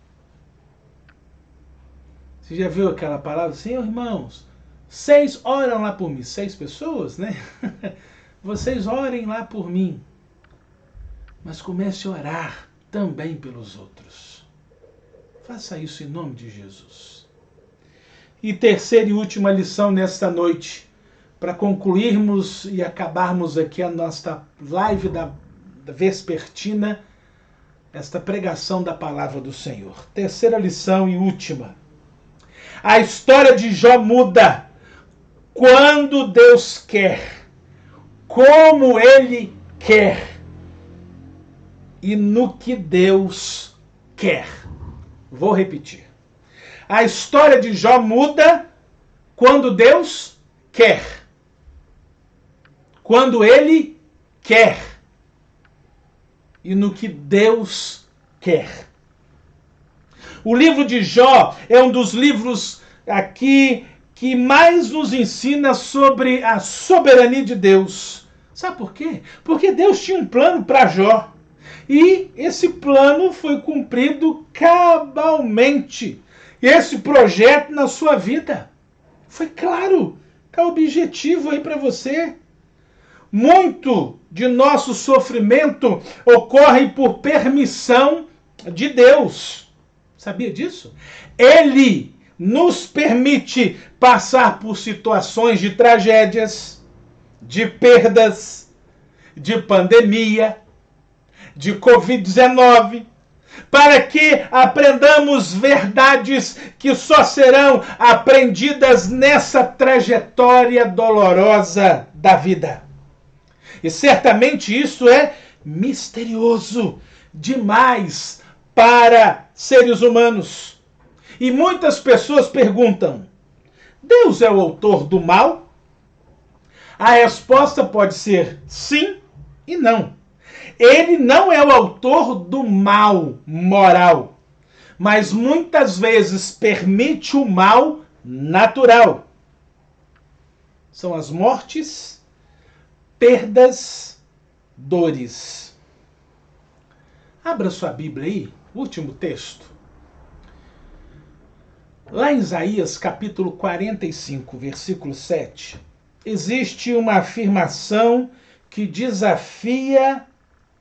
Você já viu aquela palavra? Senhor, irmãos, 6 oram lá por mim. 6 pessoas, né? Vocês orem lá por mim. Mas comece a orar também pelos outros. Faça isso em nome de Jesus. E terceira e última lição nesta noite, para concluirmos e acabarmos aqui a nossa live da vespertina, esta pregação da palavra do Senhor. Terceira lição e última. A história de Jó muda quando Deus quer, como Ele quer e no que Deus quer. Vou repetir. A história de Jó muda quando Deus quer, quando Ele quer e no que Deus quer. O livro de Jó é um dos livros aqui que mais nos ensina sobre a soberania de Deus. Sabe por quê? Porque Deus tinha um plano para Jó. E esse plano foi cumprido cabalmente. Esse projeto na sua vida foi claro, está objetivo aí para você. Muito de nosso sofrimento ocorre por permissão de Deus. Sabia disso? Ele nos permite passar por situações de tragédias, de perdas, de pandemia, de Covid-19, para que aprendamos verdades que só serão aprendidas nessa trajetória dolorosa da vida. E certamente isso é misterioso demais para seres humanos. E muitas pessoas perguntam: Deus é o autor do mal? A resposta pode ser sim e não. Ele não é o autor do mal moral, mas muitas vezes permite o mal natural. São as mortes, perdas, dores. Abra sua Bíblia aí, último texto. Lá em Isaías capítulo 45, versículo 7, existe uma afirmação que desafia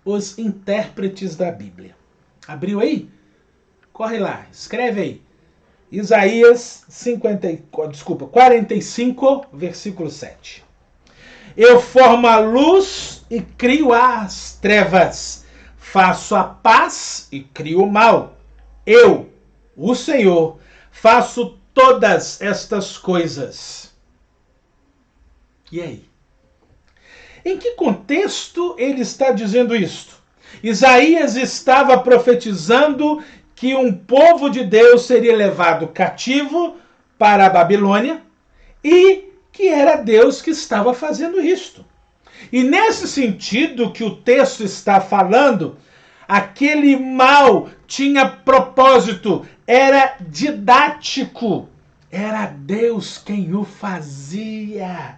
os intérpretes da Bíblia. Abriu aí? Corre lá, escreve aí. Isaías 45, versículo 7. Eu formo a luz e crio as trevas. Faço a paz e crio o mal. Eu, o Senhor, faço todas estas coisas. E aí? Em que contexto ele está dizendo isto? Isaías estava profetizando que um povo de Deus seria levado cativo para a Babilônia e que era Deus que estava fazendo isto. E nesse sentido que o texto está falando, aquele mal tinha propósito, era didático, era Deus quem o fazia,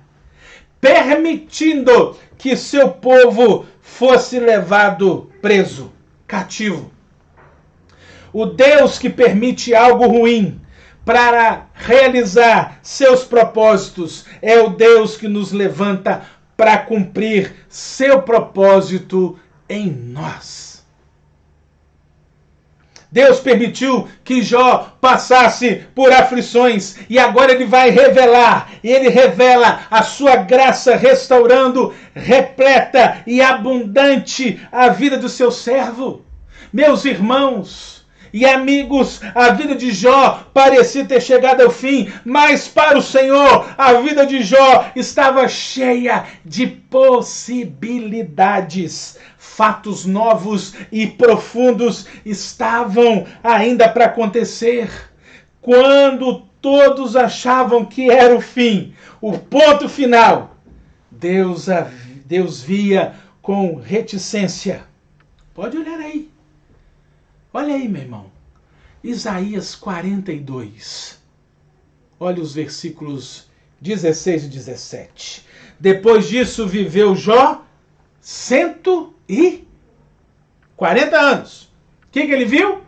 permitindo que seu povo fosse levado preso, cativo. O Deus que permite algo ruim para realizar seus propósitos é o Deus que nos levanta para cumprir seu propósito em nós. Deus permitiu que Jó passasse por aflições e agora ele vai revelar, e ele revela a sua graça restaurando repleta e abundante a vida do seu servo. Meus irmãos e amigos, a vida de Jó parecia ter chegado ao fim, mas para o Senhor a vida de Jó estava cheia de possibilidades. Fatos novos e profundos estavam ainda para acontecer. Quando todos achavam que era o fim, o ponto final, Deus via com reticência. Pode olhar aí. Olha aí, meu irmão. Isaías 42. Olha os versículos 16 e 17. Depois disso viveu Jó 140 anos. O que ele viu?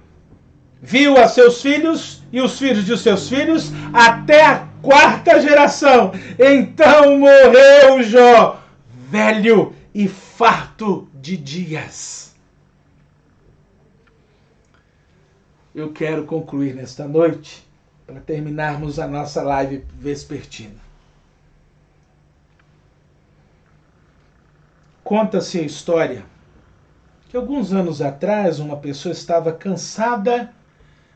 Viu a seus filhos e os filhos de seus filhos até a 4ª geração. Então morreu Jó, velho e farto de dias. Eu quero concluir nesta noite, para terminarmos a nossa live vespertina. Conta-se a história que alguns anos atrás uma pessoa estava cansada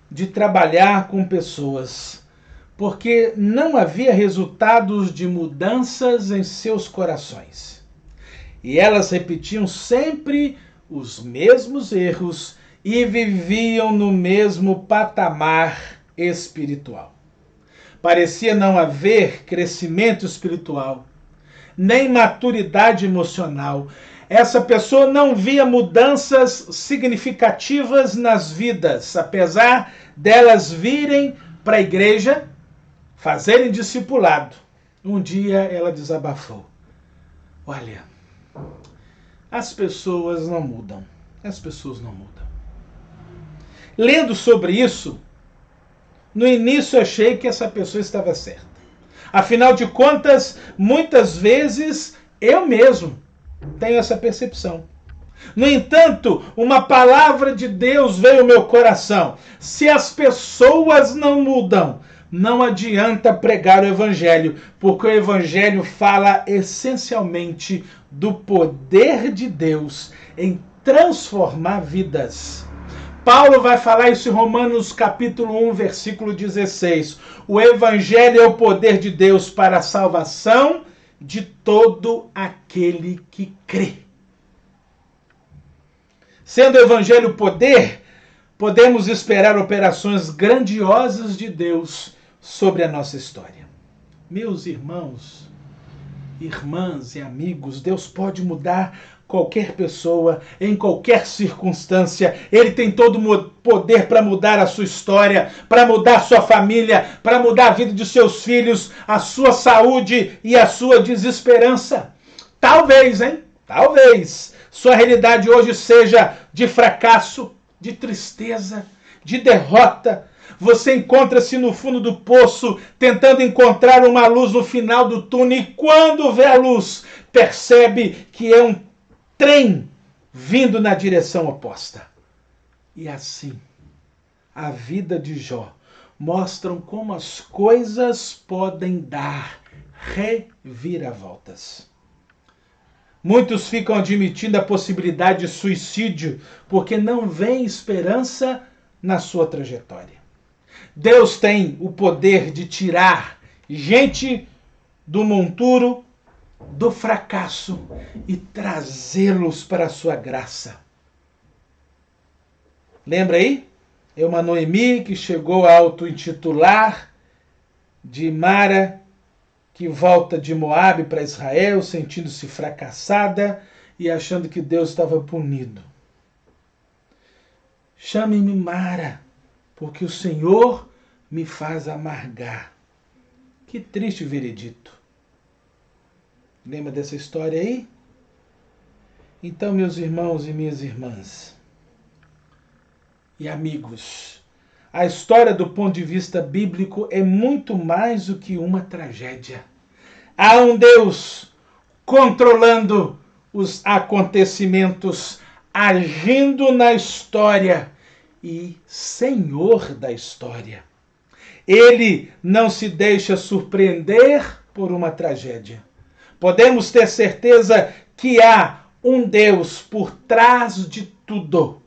de trabalhar com pessoas, porque não havia resultados de mudanças em seus corações. E elas repetiam sempre os mesmos erros e viviam no mesmo patamar espiritual. Parecia não haver crescimento espiritual, nem maturidade emocional. Essa pessoa não via mudanças significativas nas vidas, apesar delas virem para a igreja, fazerem discipulado. Um dia ela desabafou. Olha, as pessoas não mudam. As pessoas não mudam. Lendo sobre isso, no início achei que essa pessoa estava certa. Afinal de contas, muitas vezes eu mesmo tenho essa percepção. No entanto, uma palavra de Deus veio ao meu coração. Se as pessoas não mudam, não adianta pregar o Evangelho, porque o Evangelho fala essencialmente do poder de Deus em transformar vidas. Paulo vai falar isso em Romanos capítulo 1, versículo 16. O evangelho é o poder de Deus para a salvação de todo aquele que crê. Sendo o evangelho poder, podemos esperar operações grandiosas de Deus sobre a nossa história. Meus irmãos, irmãs e amigos, Deus pode mudar qualquer pessoa, em qualquer circunstância. Ele tem todo o poder para mudar a sua história, para mudar a sua família, para mudar a vida de seus filhos, a sua saúde e a sua desesperança. Talvez, talvez, sua realidade hoje seja de fracasso, de tristeza, de derrota. Você encontra-se no fundo do poço, tentando encontrar uma luz no final do túnel, e quando vê a luz, percebe que é um trem vindo na direção oposta. E assim, a vida de Jó mostram como as coisas podem dar reviravoltas. Muitos ficam admitindo a possibilidade de suicídio porque não veem esperança na sua trajetória. Deus tem o poder de tirar gente do monturo, do fracasso e trazê-los para a sua graça. Lembra aí? É uma Noemi que chegou a auto-intitular de Mara, que volta de Moabe para Israel, sentindo-se fracassada e achando que Deus estava punido. Chame-me Mara, porque o Senhor me faz amargar. Que triste veredito. Lembra dessa história aí? Então, meus irmãos e minhas irmãs e amigos, a história do ponto de vista bíblico é muito mais do que uma tragédia. Há um Deus controlando os acontecimentos, agindo na história e Senhor da história. Ele não se deixa surpreender por uma tragédia. Podemos ter certeza que há um Deus por trás de tudo,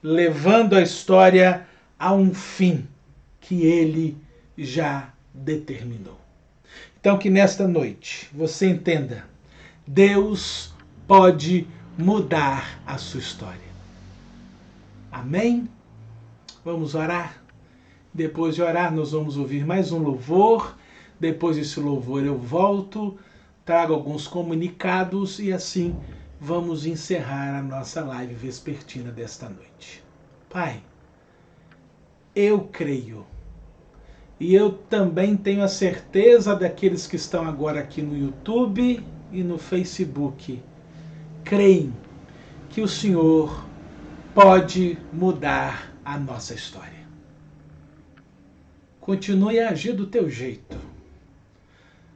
levando a história a um fim que ele já determinou. Então que nesta noite você entenda, Deus pode mudar a sua história. Amém? Vamos orar? Depois de orar, nós vamos ouvir mais um louvor. Depois desse louvor eu volto, trago alguns comunicados e assim vamos encerrar a nossa live vespertina desta noite. Pai, eu creio e eu também tenho a certeza daqueles que estão agora aqui no YouTube e no Facebook, creem que o Senhor pode mudar a nossa história. Continue a agir do teu jeito.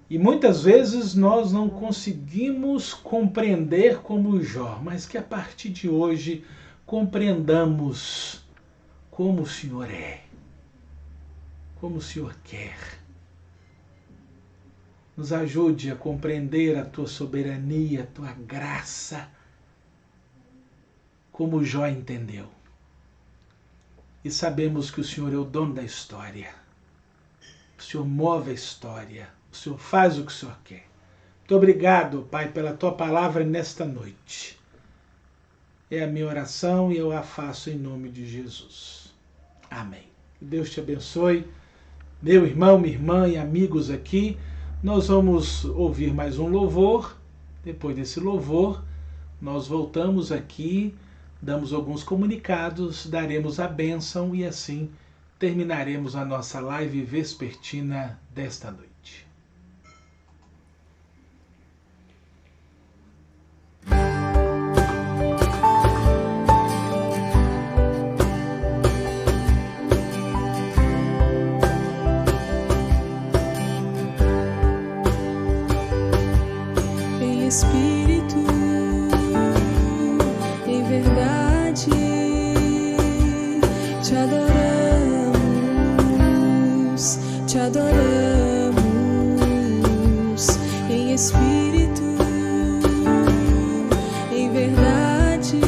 E muitas vezes nós não conseguimos compreender como Jó, mas que a partir de hoje compreendamos como o Senhor é, como o Senhor quer. Nos ajude a compreender a tua soberania, a tua graça, como Jó entendeu. E sabemos que o Senhor é o dono da história. O Senhor move a história. O Senhor faz o que o Senhor quer. Muito obrigado, Pai, pela tua palavra nesta noite. É a minha oração e eu a faço em nome de Jesus. Amém. Que Deus te abençoe. Meu irmão, minha irmã e amigos aqui, nós vamos ouvir mais um louvor. Depois desse louvor, nós voltamos aqui, damos alguns comunicados, daremos a bênção e assim terminaremos a nossa live vespertina desta noite. Espírito, em verdade, te adoramos, em espírito, em verdade,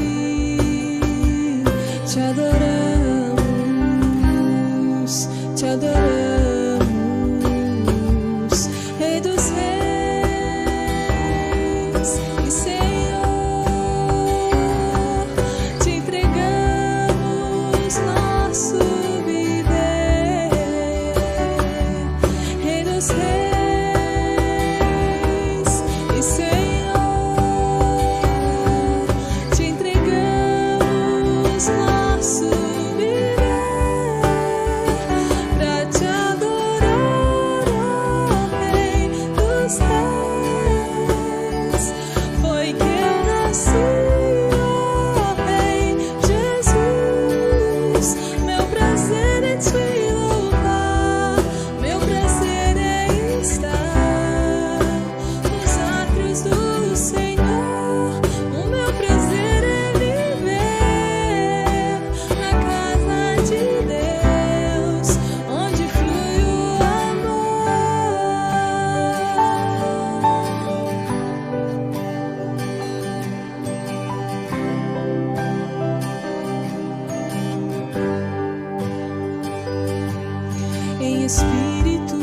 espírito,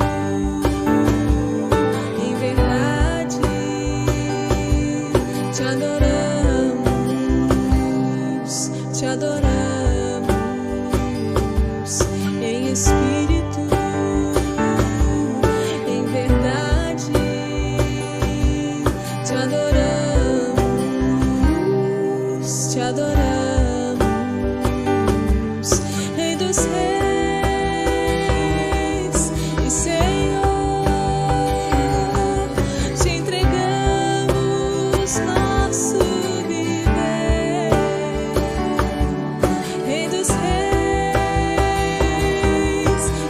em verdade, te adoramos, te adoramos, em espírito, em verdade, te adoramos, te adoramos. Rei dos reis e Senhor, te entregamos nosso viver. Rei dos reis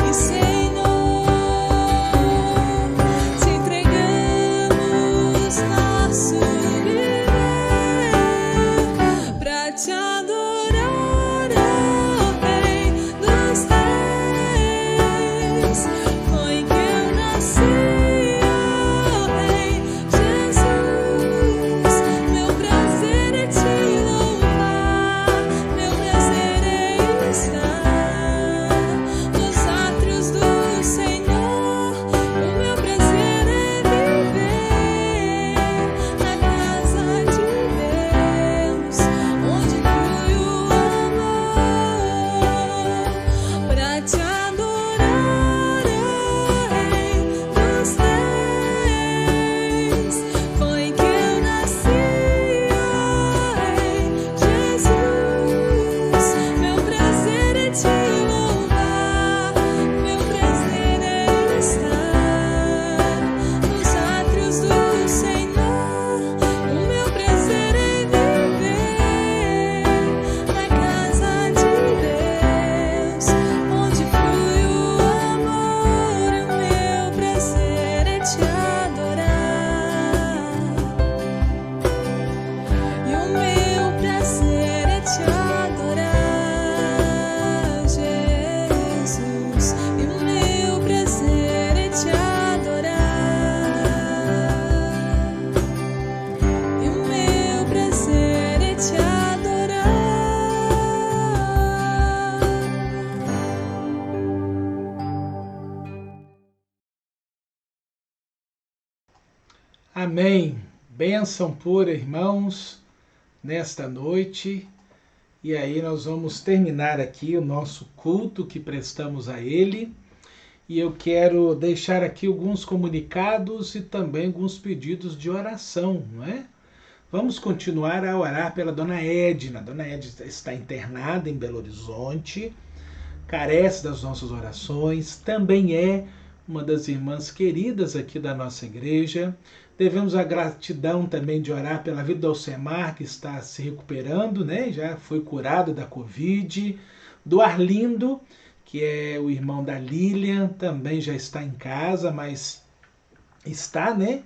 e Senhor, te entregamos nosso viver pra te adorar. Amém. Bênção pura, irmãos, nesta noite. E aí nós vamos terminar aqui o nosso culto que prestamos a Ele. E eu quero deixar aqui alguns comunicados e também alguns pedidos de oração, não é? Vamos continuar a orar pela Dona Edna. A Dona Edna está internada em Belo Horizonte, carece das nossas orações, também é uma das irmãs queridas aqui da nossa igreja. Devemos a gratidão também de orar pela vida do Alcemar, que está se recuperando, né? Já foi curado da Covid. Do Arlindo, que é o irmão da Lilian, também já está em casa, mas está, né?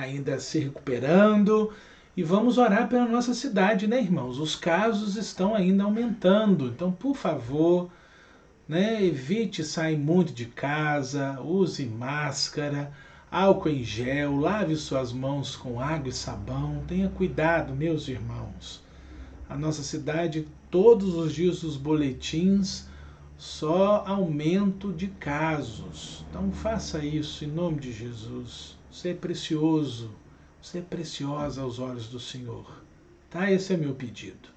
Ainda se recuperando. E vamos orar pela nossa cidade, né, irmãos? Os casos estão ainda aumentando. Então, por favor, né, evite sair muito de casa, use máscara, álcool em gel, lave suas mãos com água e sabão. Tenha cuidado, meus irmãos. A nossa cidade, todos os dias os boletins, só aumento de casos. Então faça isso em nome de Jesus. Você é precioso, você é preciosa aos olhos do Senhor. Tá? Esse é meu pedido.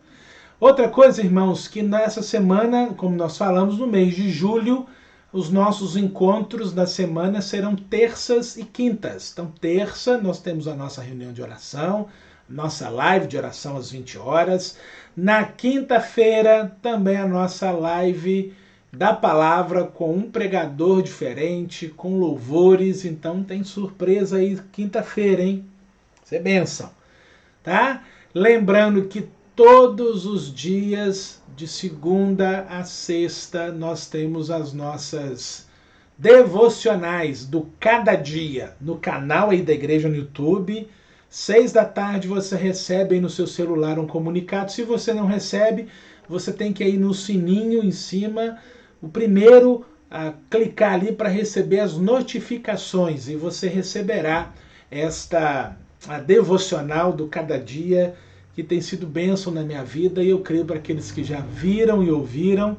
Outra coisa, irmãos, que nessa semana, como nós falamos, no mês de julho, os nossos encontros da semana serão terças e quintas. Então, terça, nós temos a nossa reunião de oração, nossa live de oração às 20 horas. Na quinta-feira, também a nossa live da palavra com um pregador diferente, com louvores. Então, tem surpresa aí quinta-feira, hein? Isso é bênção, tá? Lembrando que todos os dias, de segunda a sexta, nós temos as nossas devocionais do Cada Dia, no canal aí da igreja no YouTube. 6 da tarde você recebe aí no seu celular um comunicado. Se você não recebe, você tem que ir no sininho em cima, o primeiro a clicar ali para receber as notificações, e você receberá a devocional do Cada Dia, que tem sido bênção na minha vida, e eu creio para aqueles que já viram e ouviram,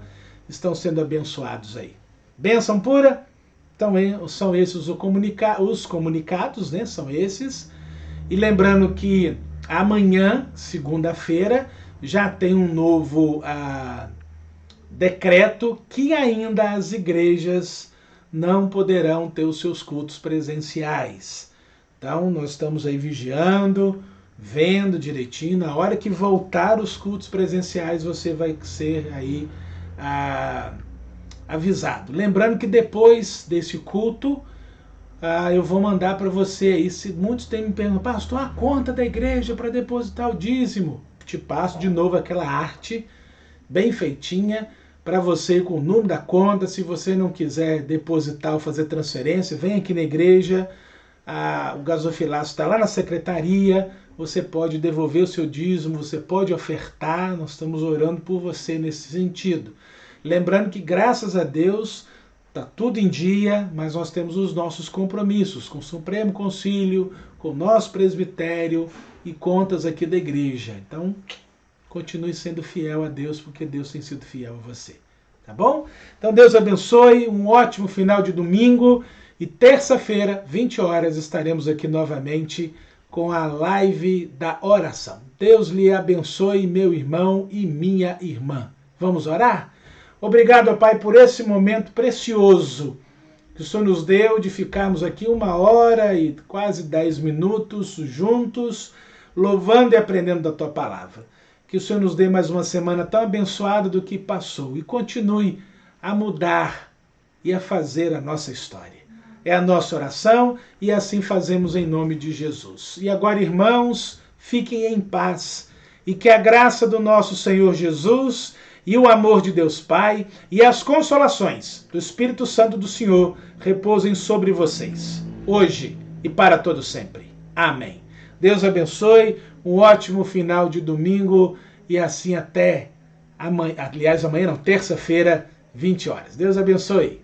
estão sendo abençoados aí. Bênção pura? Então são esses os comunicados, né? São esses. E lembrando que amanhã, segunda-feira, já tem um novo decreto que ainda as igrejas não poderão ter os seus cultos presenciais. Então nós estamos aí vigiando, vendo direitinho. Na hora que voltar os cultos presenciais, você vai ser aí avisado. Lembrando que depois desse culto, eu vou mandar para você aí. Se muitos têm me perguntado, pastor, a conta da igreja para depositar o dízimo. Te passo de novo aquela arte bem feitinha para você com o número da conta. Se você não quiser depositar ou fazer transferência, vem aqui na igreja. O gasofilaço está lá na secretaria. Você pode devolver o seu dízimo, você pode ofertar. Nós estamos orando por você nesse sentido. Lembrando que, graças a Deus, está tudo em dia, mas nós temos os nossos compromissos com o Supremo Concílio, com o nosso presbitério e contas aqui da igreja. Então, continue sendo fiel a Deus, porque Deus tem sido fiel a você. Tá bom? Então, Deus abençoe, um ótimo final de domingo e terça-feira, 20 horas, estaremos aqui novamente com a live da oração. Deus lhe abençoe, meu irmão e minha irmã. Vamos orar? Obrigado, Pai, por esse momento precioso que o Senhor nos deu de ficarmos aqui 1 hora e quase 10 minutos juntos, louvando e aprendendo da Tua Palavra. Que o Senhor nos dê mais uma semana tão abençoada do que passou e continue a mudar e a fazer a nossa história. É a nossa oração e assim fazemos em nome de Jesus. E agora, irmãos, fiquem em paz e que a graça do nosso Senhor Jesus e o amor de Deus Pai e as consolações do Espírito Santo do Senhor repousem sobre vocês, hoje e para todo sempre. Amém. Deus abençoe, um ótimo final de domingo e assim até amanhã, aliás, amanhã não, terça-feira, 20 horas. Deus abençoe.